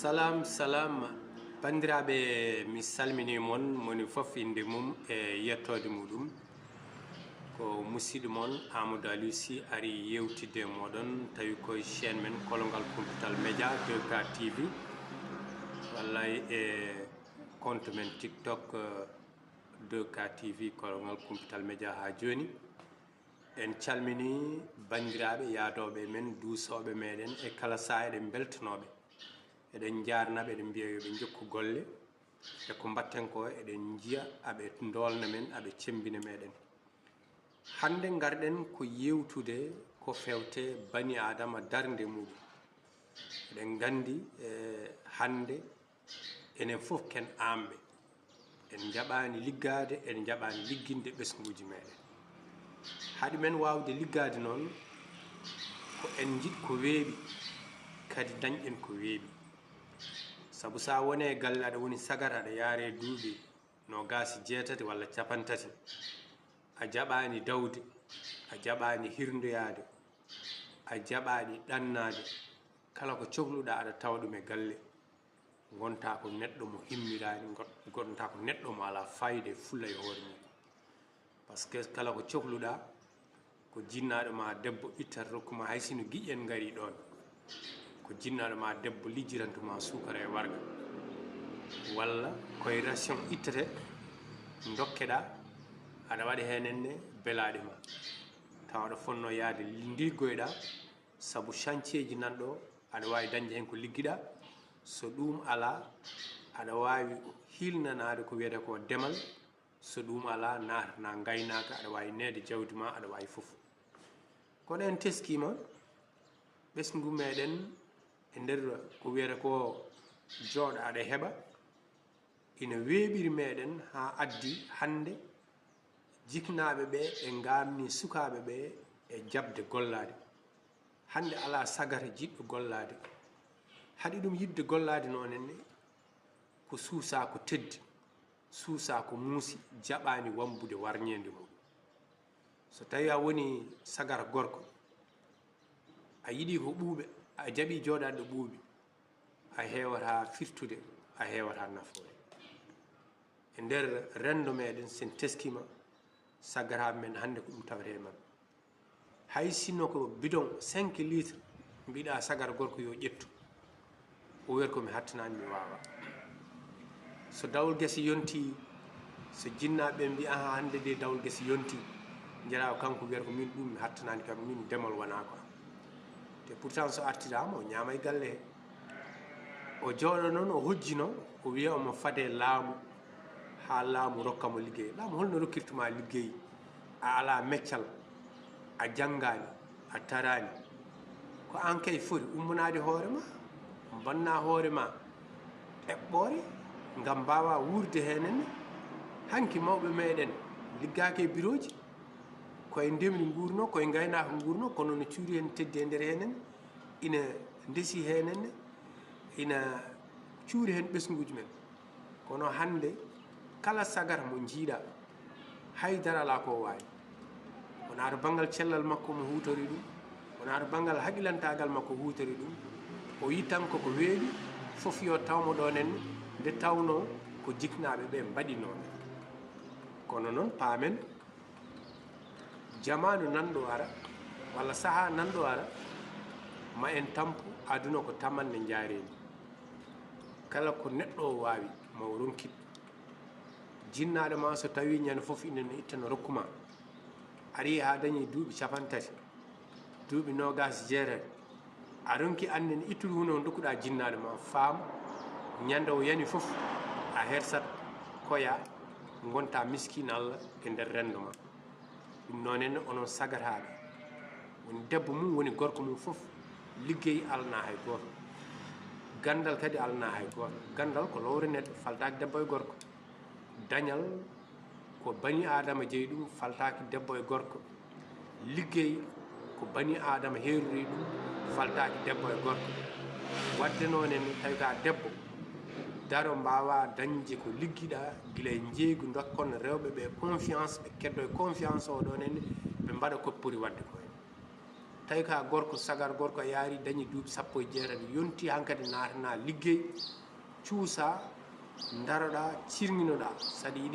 Salam salam bandiraɓe mi salmini mon moni fof inde mum e yettode muɗum ko musidɗo mon Amadou Aliou Sy ari yewtidde moɗon tawi koye chaîne men Kolongal Kumpital Média 2K TV wallay e compte men TikTok 2K TV Kolongal Kumpital Média ha joni en calmini bandiraɓe yaadoɓe men duusoɓe meɗen e kala saa eɗen beltanoɓe eɗen jarnaɓe eɗen mbiya yoɓe jokku golle e ko mbatten ko eɗen jiya aɓe dolna men aɓe cembina meɗen hande garɗen ko yewtude ko fewte bani adama darde muɗum eɗen gandi hande enen fof ken amɓe en jaɓani liggade en jaɓani ligginde ɓesguji meɗen haɗi men wawde liggade noon ko en jiiɗ ko weeɓi kadi dañƴen ko weeɓi saabu sa wone galle aɗa woni sagara aɗa yaare duuɓi no gasi jeetati walla capantati a jaɓani dawde a jaɓani hirdoyade a jaɓani ɗannade kala ko cohluɗa aɗa tawa ɗum e galle gonta ko neɗɗo mo himmirani gonta ko neɗɗo mo ala fayida e fulla e hoore mum par ce que kala ko cohluɗa ko jinnaɗo ma debbo ittata rokkuma hay sino guiƴen gari ɗon ko jinnaɗo ma debbo lijjirantuma sukara e warga walla koye ration ittete dokkeɗa aɗa waɗa henenne belaɗe ma tawa aɗa fonno yaade liggoyɗa saabu chantier ji nanɗo aɗa wawi dañde hen ko ligguiɗa so ɗum ala aɗa wawi hilnanade ko wiyete ko demal so ɗum ala natana gaynaka aɗa wawi neede jawdi ma aɗa wawi foof kono en teskima ɓesgu meɗen e nder ko wiyete ko jooɗo aɗa heɓa ina weeɓiri meɗen ha addi hande jiknaɓe ɓe e gamni sukaɓe ɓe e jabde gollade hande ala sagata jiɗɗo gollade haɗi ɗum yidde gollade nonenne ko suusa ko teddi suusa ko muusi jaɓani wambude warñede mum so tawi a woni sagara gorko a yiɗi ko ɓuuɓe a jaɓi jooɗade ɗo ɓuuɓi a hewata firtude a hewata nafoore e nder rendo meɗen sen teskima sagaraɓe men hande ko ɗum tawete man hay sinno ko bidon 5 litres mbiɗa sagara gorko yo ƴettu o wiyata komi hattanani mi wawa so dawol guese yonti so jinnaɓe mbi aha hande de dawol guese yonti jara kanko wiyata ko min ɗum mi hattanani kam min demal wona ko te pourtant so artirama o ñamay galle he o jooɗo noon o hojjino o wiya omo fade laamu ha laamu rokkamo liggey laamu holno rokkirtuma liggey a ala meccal a janggani a tarani ko an kay foti ummunade hoorema banna hoorema eɓɓore ngam mbawa wurde henenne hanki mawɓe meɗen liggake e bureau ji koye ndemri gurno koye gaynaka gurno kono no cuuri hen teddi e nder henenne ina ndesi henenne ina cuuri hen ɓesguji men kono hande kala sagara mo jiiɗa haydara ala ko wawi wona to banggal cellal makko mo hutori ɗum wona to banggal haqqilantagal makko hutori ɗum o yi tan koko weeɓi foof yo tawmo ɗon en nde tawno ko jiknaɓe ɓe mbaɗinoɓe kono noon paamen jamanu nanɗo ara walla saaha nanɗo ara ma en tampu aduna ko tamanne jaareni kala ko neɗɗo o wawi ma o ronkit jinnaɗo ma so tawi ñande foof inene ittano rokkuma ari ha dañi duuɓi capantati duuɓi nogas jeetati a ronki annene ittude hunde on dokkuɗa jinnaɗo ma faam ñande o yani foof a hersat koya gonta miskine Allah e nder rendo ma ɗum noon henne onon sagataɓe woni debbo mum woni gorko mum foof liggey alana hay goto gandal kadi alana hay goto gandal ko lowre neɗɗo faltaki debbo e gorko dañal ko bani adama jeeyi ɗum faltaki debbo e gorko liggey ko bani adama heerori ɗum faltaki debbo e gorko wadde noon en tawi ka debbo daro mbawa dañde ko ligguiɗa guila e jeeygu dokkon rewɓe ɓe confiance ɓe keddo e confiance o ɗon henne ɓe mbaɗa ko poti wadde ko tawi ka gorko sagar gorko yaari dañi duuɓi 16 yonti hankadi natana liggey cuusa daroɗa cirnginoɗa saɗa yiiɗi